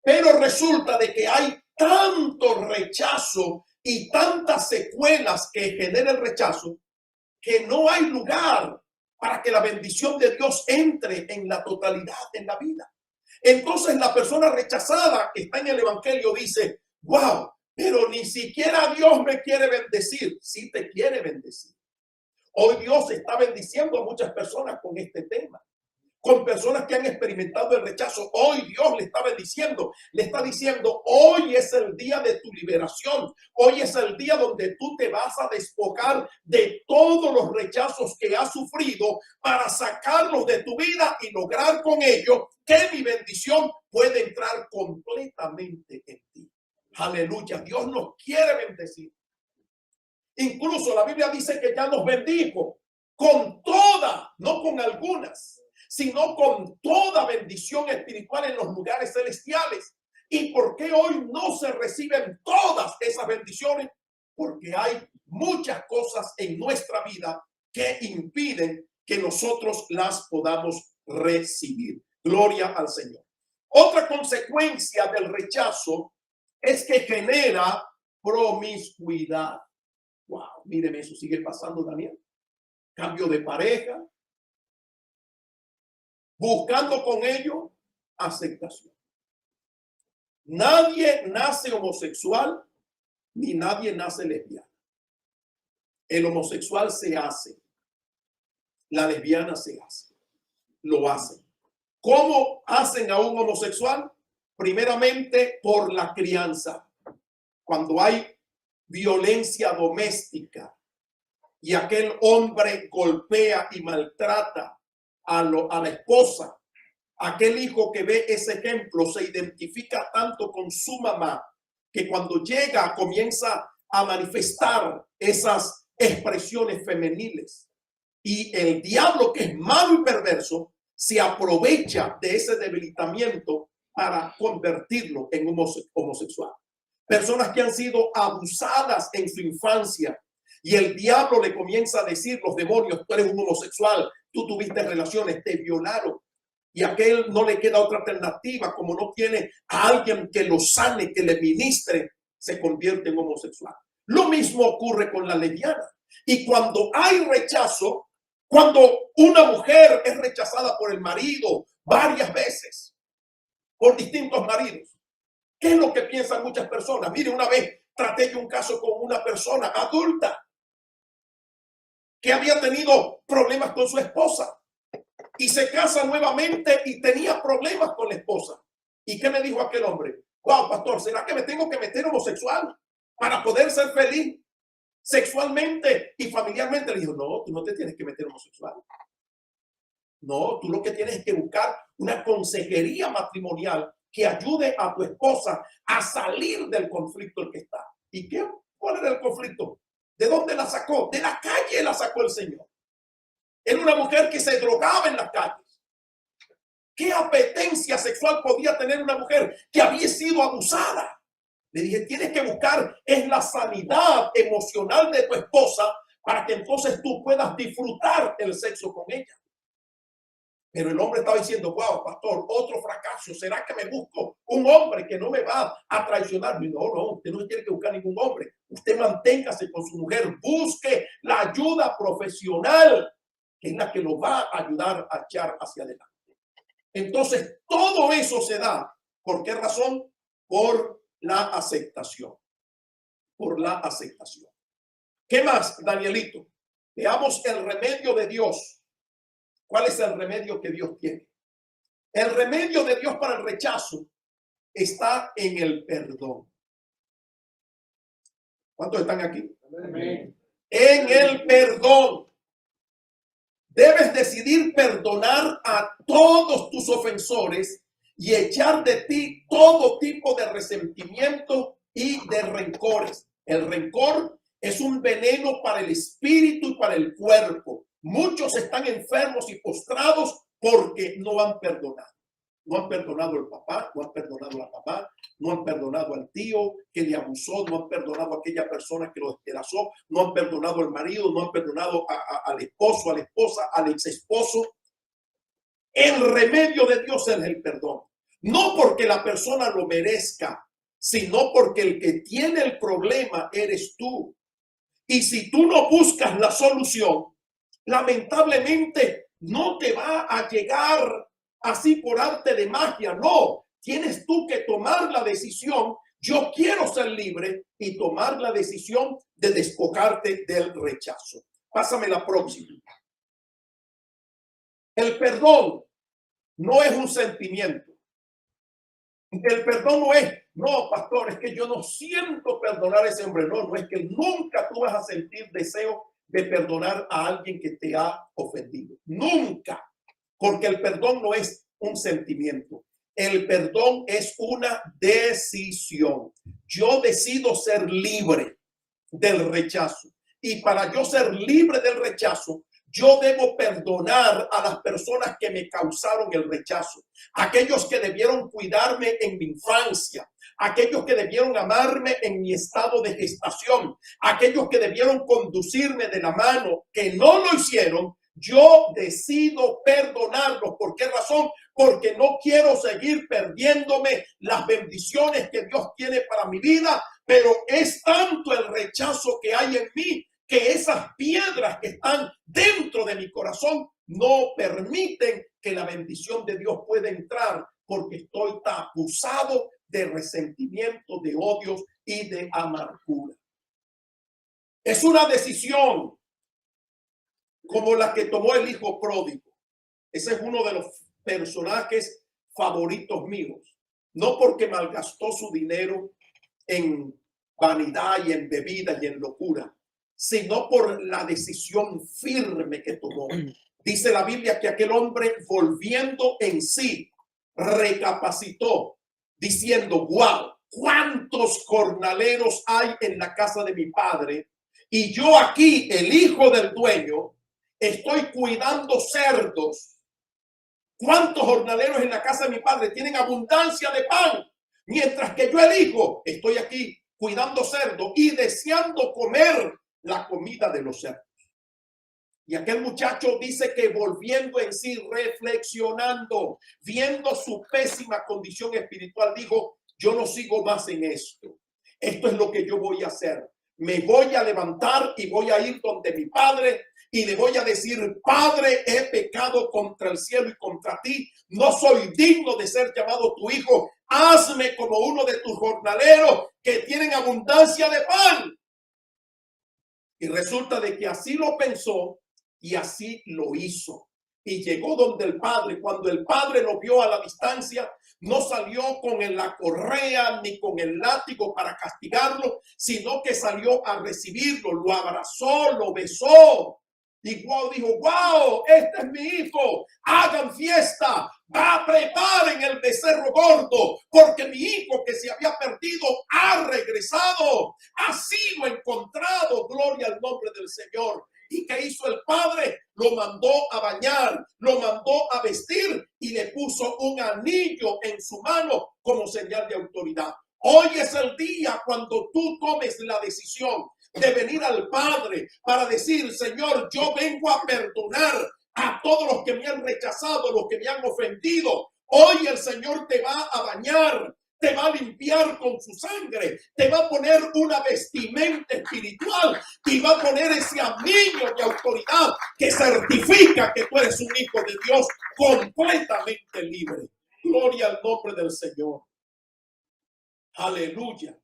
pero resulta de que hay tanto rechazo y tantas secuelas que genera el rechazo que no hay lugar para que la bendición de Dios entre en la totalidad en la vida. Entonces la persona rechazada que está en el evangelio dice, wow, pero ni siquiera Dios me quiere bendecir. Sí te quiere bendecir. Hoy Dios está bendiciendo a muchas personas con este tema. Con personas que han experimentado el rechazo. Hoy Dios le está bendiciendo, le está diciendo, hoy es el día de tu liberación, hoy es el día donde tú te vas a despojar de todos los rechazos que has sufrido para sacarlos de tu vida y lograr con ello que mi bendición puede entrar completamente en ti. Aleluya, Dios nos quiere bendecir. Incluso la Biblia dice que ya nos bendijo con toda, no con algunas, sino con toda bendición espiritual en los lugares celestiales. ¿Y por qué hoy no se reciben todas esas bendiciones? Porque hay muchas cosas en nuestra vida que impiden que nosotros las podamos recibir. Gloria al Señor. Otra consecuencia del rechazo es que genera promiscuidad. Wow, míreme, eso sigue pasando, Daniel. Cambio de pareja, buscando con ello aceptación. Nadie nace homosexual ni nadie nace lesbiana. El homosexual se hace, la lesbiana se hace, lo hacen. ¿Cómo hacen a un homosexual? Primeramente por la crianza. Cuando hay violencia doméstica y aquel hombre golpea y maltrata a la esposa, aquel hijo que ve ese ejemplo se identifica tanto con su mamá que cuando llega comienza a manifestar esas expresiones femeniles, y el diablo, que es malo y perverso, se aprovecha de ese debilitamiento para convertirlo en homosexual. Personas que han sido abusadas en su infancia y el diablo le comienza a decir, los demonios, tú eres un homosexual, tú tuviste relaciones, te violaron, y a aquel no le queda otra alternativa, como no tiene a alguien que lo sane, que le ministre, se convierte en homosexual. Lo mismo ocurre con la lesbiana. Y cuando hay rechazo, cuando una mujer es rechazada por el marido varias veces, por distintos maridos, ¿qué es lo que piensan muchas personas? Mire, una vez traté yo un caso con una persona adulta que había tenido problemas con su esposa y se casa nuevamente y tenía problemas con la esposa. ¿Y qué me dijo aquel hombre? Wow, pastor, ¿será que me tengo que meter homosexual para poder ser feliz sexualmente y familiarmente? Le dijo, no, tú no te tienes que meter homosexual. No, tú lo que tienes es que buscar una consejería matrimonial que ayude a tu esposa a salir del conflicto en el que está. ¿Y qué? ¿Cuál era el conflicto? ¿De dónde la sacó? De la calle la sacó el Señor. Era una mujer que se drogaba en las calles. ¿Qué apetencia sexual podía tener una mujer que había sido abusada? Le dije, tienes que buscar es la sanidad emocional de tu esposa para que entonces tú puedas disfrutar el sexo con ella. Pero el hombre estaba diciendo, wow, pastor, otro fracaso. ¿Será que me busco un hombre que no me va a traicionar? No, usted no tiene que buscar ningún hombre. Usted manténgase con su mujer. Busque la ayuda profesional, que es la que lo va a ayudar a echar hacia adelante. Entonces, todo eso se da. ¿Por qué razón? Por la aceptación. Por la aceptación. ¿Qué más, Danielito? Veamos el remedio de Dios. ¿Cuál es el remedio que Dios tiene? El remedio de Dios para el rechazo está en el perdón. ¿Cuántos están aquí? Amén. En el perdón. Debes decidir perdonar a todos tus ofensores y echar de ti todo tipo de resentimiento y de rencores. El rencor es un veneno para el espíritu y para el cuerpo. Muchos están enfermos y postrados porque no han perdonado. No han perdonado al papá, no han perdonado a la mamá, no han perdonado al tío que le abusó, no han perdonado a aquella persona que lo despedazó, no han perdonado al marido, no han perdonado al esposo, a la esposa, al ex esposo. El remedio de Dios es el perdón. No porque la persona lo merezca, sino porque el que tiene el problema eres tú. Y si tú no buscas la solución, lamentablemente no te va a llegar así por arte de magia. No, tienes tú que tomar la decisión. Yo quiero ser libre y tomar la decisión de despojarte del rechazo. Pásame la próxima. El perdón no es un sentimiento. El perdón no es, no, pastor, es que yo no siento perdonar a ese hombre. No es que nunca tú vas a sentir deseo de perdonar a alguien que te ha ofendido. Nunca. Porque el perdón no es un sentimiento. El perdón es una decisión. Yo decido ser libre del rechazo. Y para yo ser libre del rechazo, yo debo perdonar a las personas que me causaron el rechazo. Aquellos que debieron cuidarme en mi infancia. Aquellos que debieron amarme en mi estado de gestación. Aquellos que debieron conducirme de la mano, que no lo hicieron. Yo decido perdonarlos. ¿Por qué razón? Porque no quiero seguir perdiéndome las bendiciones que Dios tiene para mi vida, pero es tanto el rechazo que hay en mí que esas piedras que están dentro de mi corazón no permiten que la bendición de Dios pueda entrar, porque estoy acusado de resentimiento, de odios y de amargura. Es una decisión como la que tomó el hijo pródigo. Ese es uno de los personajes favoritos míos. No porque malgastó su dinero en vanidad y en bebida y en locura, sino por la decisión firme que tomó. Dice la Biblia que aquel hombre, volviendo en sí, recapacitó, diciendo, wow, ¿cuántos jornaleros hay en la casa de mi padre? Y yo aquí, el hijo del dueño, estoy cuidando cerdos. ¿Cuántos jornaleros en la casa de mi padre tienen abundancia de pan? Mientras que yo, el hijo, estoy aquí cuidando cerdos y deseando comer la comida de los cerdos. Y aquel muchacho dice que volviendo en sí, reflexionando, viendo su pésima condición espiritual, dijo, yo no sigo más en esto. Esto es lo que yo voy a hacer. Me voy a levantar y voy a ir donde mi padre y le voy a decir, Padre, he pecado contra el cielo y contra ti. No soy digno de ser llamado tu hijo. Hazme como uno de tus jornaleros que tienen abundancia de pan. Y resulta de que así lo pensó y así lo hizo. Y llegó donde el padre. Cuando el padre lo vio a la distancia, no salió con la correa ni con el látigo para castigarlo, sino que salió a recibirlo, lo abrazó, lo besó. Y wow, dijo, wow, este es mi hijo, hagan fiesta, preparen el becerro gordo, porque mi hijo que se había perdido ha regresado, ha sido encontrado, gloria al nombre del Señor. ¿Y qué hizo el padre? Lo mandó a bañar, lo mandó a vestir y le puso un anillo en su mano como señal de autoridad. Hoy es el día cuando tú tomes la decisión de venir al Padre para decir, Señor, yo vengo a perdonar a todos los que me han rechazado, los que me han ofendido. Hoy el Señor te va a bañar, te va a limpiar con su sangre, te va a poner una vestimenta espiritual y va a poner ese anillo de autoridad que certifica que tú eres un hijo de Dios completamente libre. Gloria al nombre del Señor. Aleluya.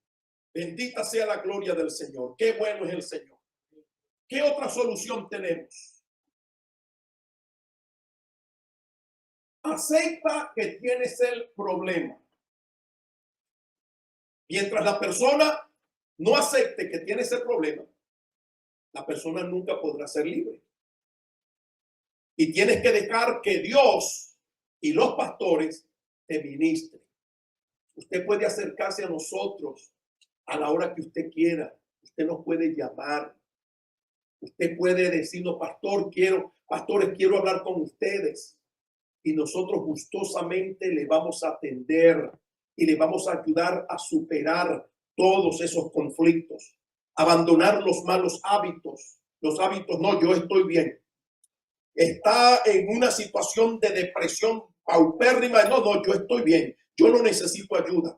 Bendita sea la gloria del Señor. Qué bueno es el Señor. ¿Qué otra solución tenemos? Acepta que tienes el problema. Mientras la persona no acepte que tiene ese problema, la persona nunca podrá ser libre. Y tienes que dejar que Dios y los pastores te ministren. Usted puede acercarse a nosotros a la hora que usted quiera. Usted nos puede llamar. Usted puede decirnos, pastores, quiero hablar con ustedes. Y nosotros gustosamente le vamos a atender y le vamos a ayudar a superar todos esos conflictos, abandonar los malos hábitos. Los hábitos, no, yo estoy bien. Está en una situación de depresión paupérrima. No, yo estoy bien. Yo no necesito ayuda.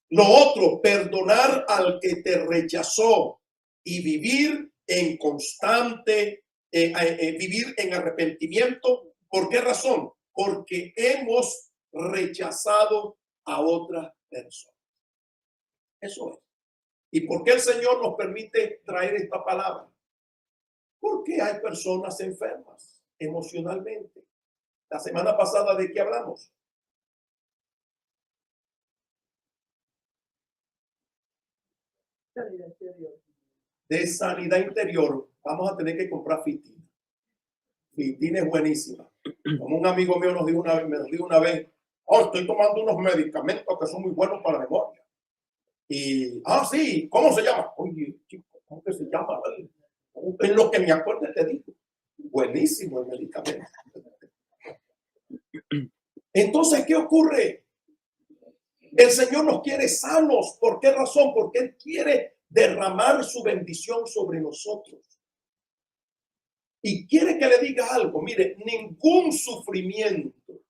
Lo otro, perdonar al que te rechazó y vivir en constante, vivir en arrepentimiento. ¿Por qué razón? Porque hemos rechazado a otra persona. Eso es. ¿Y por qué el Señor nos permite traer esta palabra? Porque hay personas enfermas emocionalmente. La semana pasada, ¿de qué hablamos? De sanidad interior. Vamos a tener que comprar fitina. Fitina es buenísima. Como un amigo mío me dijo una vez, estoy tomando unos medicamentos que son muy buenos para la memoria. Y, sí, ¿cómo se llama? Oye, chico, ¿cómo que se llama? En lo que me acuerdo te digo. Buenísimo el medicamento. Entonces, ¿qué ocurre? El Señor nos quiere sanos. ¿Por qué razón? Porque Él quiere derramar su bendición sobre nosotros. Y quiere que le diga algo. Mire, ningún sufrimiento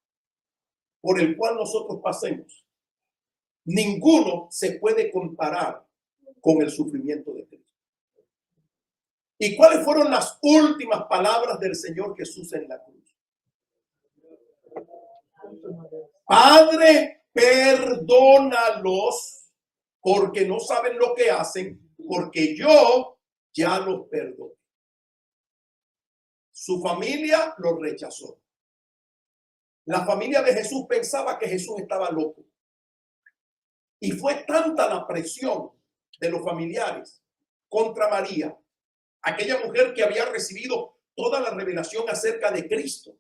por el cual nosotros pasemos, ninguno se puede comparar con el sufrimiento de Cristo. ¿Y cuáles fueron las últimas palabras del Señor Jesús en la cruz? Padre, perdónalos porque no saben lo que hacen, porque yo ya los perdoné. Su familia lo rechazó. La familia de Jesús pensaba que Jesús estaba loco. Y fue tanta la presión de los familiares contra María, aquella mujer que había recibido toda la revelación acerca de Cristo,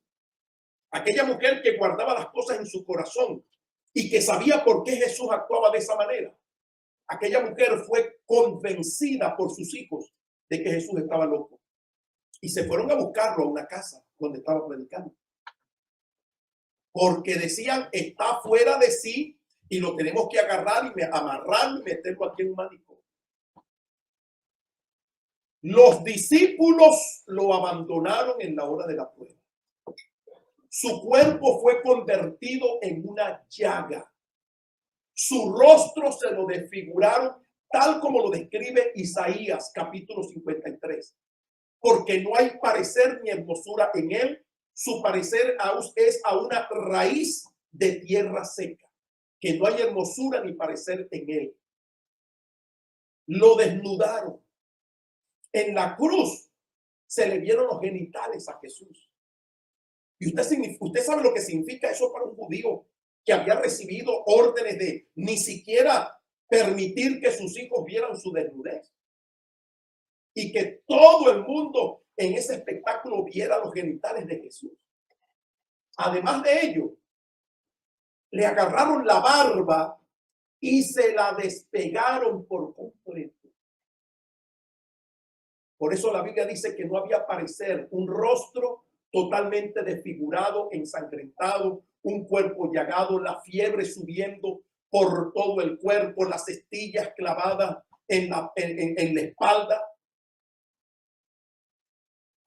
aquella mujer que guardaba las cosas en su corazón y que sabía por qué Jesús actuaba de esa manera. Aquella mujer fue convencida por sus hijos de que Jesús estaba loco. Y se fueron a buscarlo a una casa donde estaba predicando. Porque decían, está fuera de sí y lo tenemos que agarrar y amarrarlo y meterlo aquí en un manicomio. Los discípulos lo abandonaron en la hora de la prueba. Su cuerpo fue convertido en una llaga. Su rostro se lo desfiguraron tal como lo describe Isaías capítulo 53. Porque no hay parecer ni hermosura en él. Su parecer es a una raíz de tierra seca. Que no hay hermosura ni parecer en él. Lo desnudaron. En la cruz se le vieron los genitales a Jesús. Y usted sabe lo que significa eso para un judío que había recibido órdenes de ni siquiera permitir que sus hijos vieran su desnudez. Y que todo el mundo en ese espectáculo viera los genitales de Jesús. Además de ello, le agarraron la barba y se la despegaron por completo. Por eso la Biblia dice que no había parecer, un rostro totalmente desfigurado, ensangrentado, un cuerpo llagado, la fiebre subiendo por todo el cuerpo, las estillas clavadas en la espalda.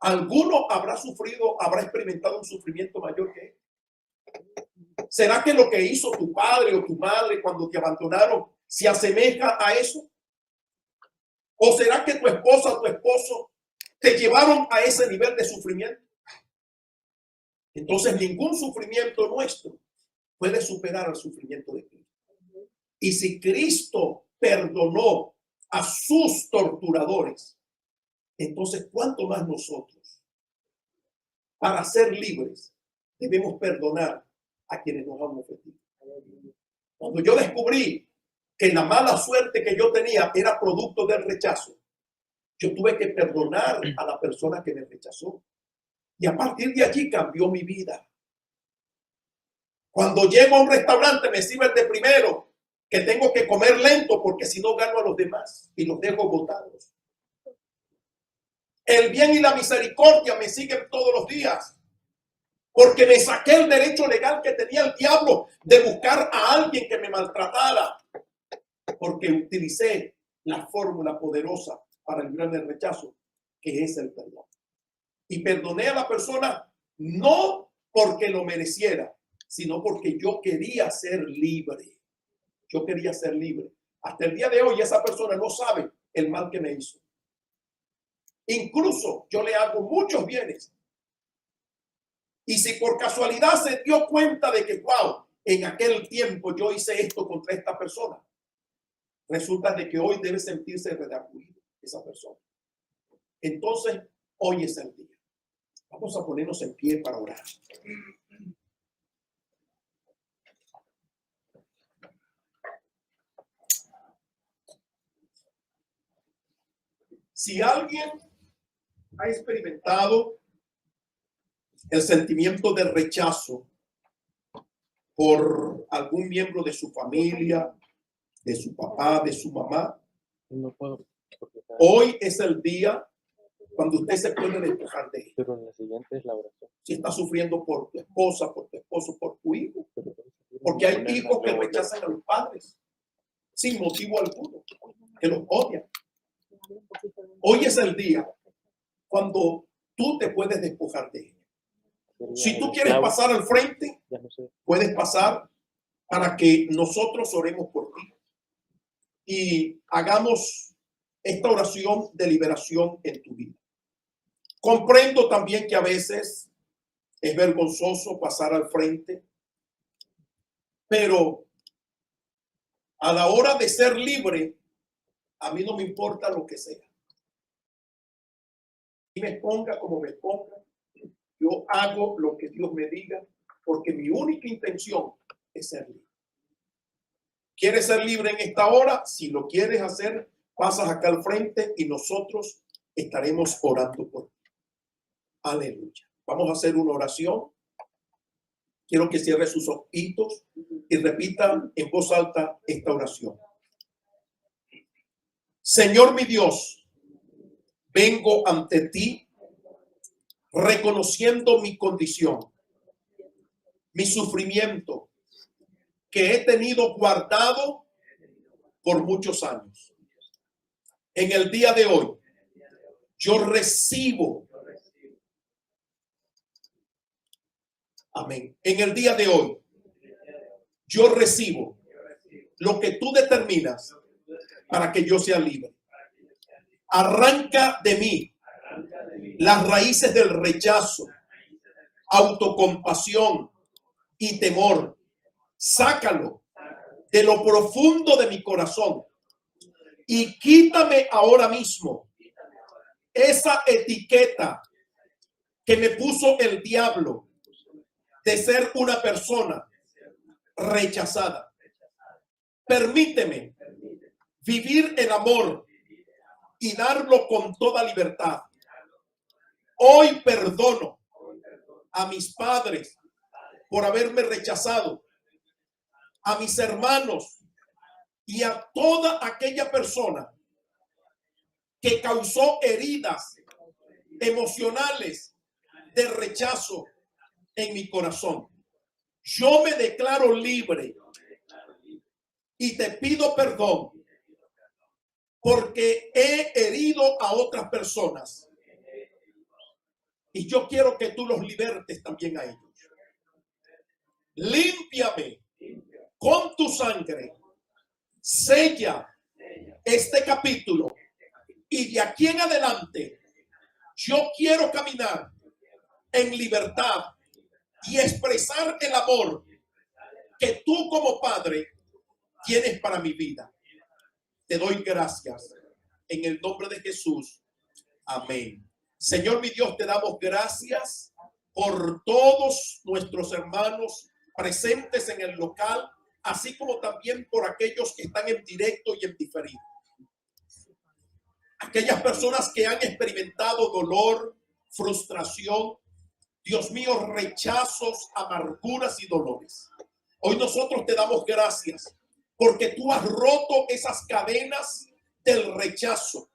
Alguno habrá sufrido, habrá experimentado un sufrimiento mayor que él. ¿Será que lo que hizo tu padre o tu madre cuando te abandonaron se asemeja a eso? ¿O será que tu esposa o tu esposo te llevaron a ese nivel de sufrimiento? Entonces ningún sufrimiento nuestro puede superar el sufrimiento de Cristo. Y si Cristo perdonó a sus torturadores, entonces ¿cuánto más nosotros, para ser libres, debemos perdonar a quienes nos han ofendido? Cuando yo descubrí que la mala suerte que yo tenía era producto del rechazo, yo tuve que perdonar a la persona que me rechazó. Y a partir de allí cambió mi vida. Cuando llego a un restaurante me sirven de primero, que tengo que comer lento porque si no gano a los demás y los dejo botados. El bien y la misericordia me siguen todos los días, porque me saqué el derecho legal que tenía el diablo de buscar a alguien que me maltratara, porque utilicé la fórmula poderosa para librarme del rechazo, que es el perdón. Y perdoné a la persona no porque lo mereciera, sino porque yo quería ser libre. Yo quería ser libre. Hasta el día de hoy esa persona no sabe el mal que me hizo. Incluso yo le hago muchos bienes. Y si por casualidad se dio cuenta de que, wow, en aquel tiempo yo hice esto contra esta persona, resulta de que hoy debe sentirse redarguido esa persona. Entonces, hoy es el día. Vamos a ponernos en pie para orar. Si alguien ha experimentado el sentimiento de rechazo por algún miembro de su familia, de su papá, de su mamá, hoy es el día cuando usted se puede despojar de él. Pero la siguiente es la oración. Si está sufriendo por tu esposa, por tu esposo, por tu hijo, porque hay hijos que rechazan a los padres sin motivo alguno, que los odian. Hoy es el día cuando tú te puedes despojar de él. Si tú quieres pasar al frente, puedes pasar para que nosotros oremos por ti y hagamos esta oración de liberación en tu vida. Comprendo también que a veces es vergonzoso pasar al frente, pero a la hora de ser libre, a mí no me importa lo que sea. Y me ponga como me ponga, yo hago lo que Dios me diga, porque mi única intención es ser libre. ¿Quieres ser libre en esta hora? Si lo quieres hacer, pasas acá al frente y nosotros estaremos orando por ti. Aleluya. Vamos a hacer una oración. Quiero que cierre sus ojitos y repita en voz alta esta oración. Señor mi Dios, vengo ante ti reconociendo mi condición, mi sufrimiento que he tenido guardado por muchos años. En el día de hoy, yo recibo. Amén. En el día de hoy, yo recibo lo que tú determinas para que yo sea libre. Arranca de mí las raíces del rechazo, autocompasión y temor. Sácalo de lo profundo de mi corazón y quítame ahora mismo esa etiqueta que me puso el diablo de ser una persona rechazada. Permíteme vivir el amor y darlo con toda libertad. Hoy perdono a mis padres por haberme rechazado, a mis hermanos y a toda aquella persona que causó heridas emocionales de rechazo en mi corazón. Yo me declaro libre y te pido perdón porque he herido a otras personas. Y yo quiero que tú los libertes también a ellos. Límpiame con tu sangre. Sella este capítulo. Y de aquí en adelante, yo quiero caminar en libertad y expresar el amor que tú como padre tienes para mi vida. Te doy gracias en el nombre de Jesús. Amén. Señor mi Dios, te damos gracias por todos nuestros hermanos presentes en el local, así como también por aquellos que están en directo y en diferido. Aquellas personas que han experimentado dolor, frustración, Dios mío, rechazos, amarguras y dolores. Hoy nosotros te damos gracias porque tú has roto esas cadenas del rechazo,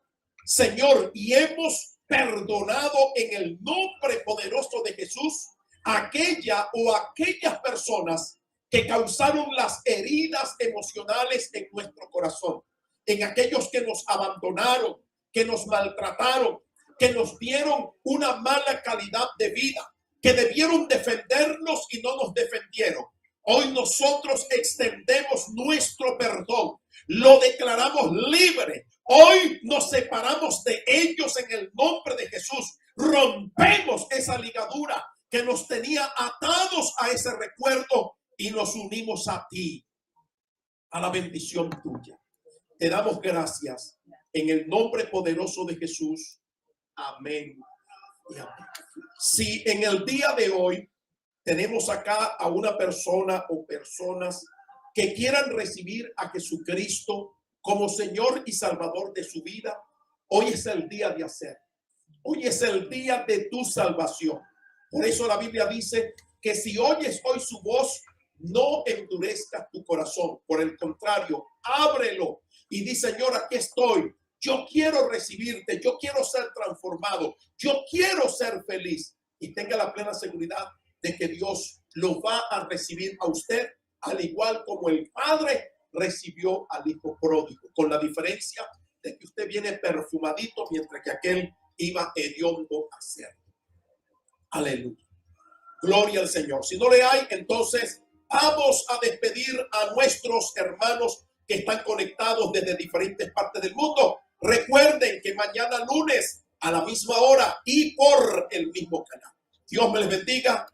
Señor, y hemos perdonado en el nombre poderoso de Jesús a aquella o aquellas personas que causaron las heridas emocionales en nuestro corazón, en aquellos que nos abandonaron, que nos maltrataron, que nos dieron una mala calidad de vida, que debieron defendernos y no nos defendieron. Hoy nosotros extendemos nuestro perdón, lo declaramos libre. Hoy nos separamos de ellos en el nombre de Jesús. Rompemos esa ligadura que nos tenía atados a ese recuerdo y nos unimos a ti, a la bendición tuya. Te damos gracias en el nombre poderoso de Jesús. Amén y amén. Si en el día de hoy tenemos acá a una persona o personas que quieran recibir a Jesucristo como Señor y Salvador de su vida, hoy es el día de hacer. Hoy es el día de tu salvación. Por eso la Biblia dice que si oyes hoy su voz, no endurezcas tu corazón. Por el contrario, ábrelo y di: Señor, aquí estoy. Yo quiero recibirte. Yo quiero ser transformado. Yo quiero ser feliz. Y tenga la plena seguridad de que Dios lo va a recibir a usted, al igual como el Padre recibió al Hijo pródigo, con la diferencia de que usted viene perfumadito mientras que aquel iba hediondo a ser. Aleluya. Gloria al Señor. Si no le hay, entonces vamos a despedir a nuestros hermanos que están conectados desde diferentes partes del mundo. Recuerden que mañana lunes a la misma hora y por el mismo canal. Dios me les bendiga.